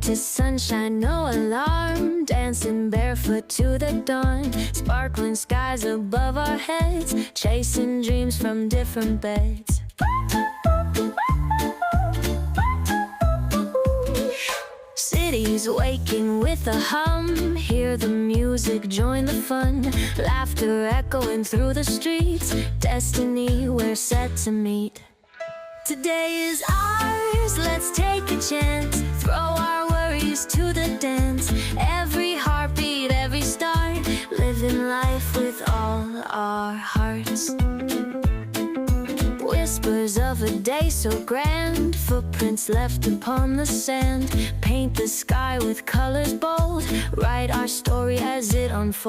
to sunshine, no alarm, dancing barefoot to the dawn, sparkling skies above our heads, chasing dreams from different beds. Cities waking with a hum, hear the music, join the fun, laughter echoing through the streets, destiny we're set to meet. Today is ours, let's take a chance, throw our worries to the dance, every heartbeat, every start, living life with all our hearts. Whispers of a day so grand, footprints left upon the sand, paint the sky with colors bold, write our story as it unfolds.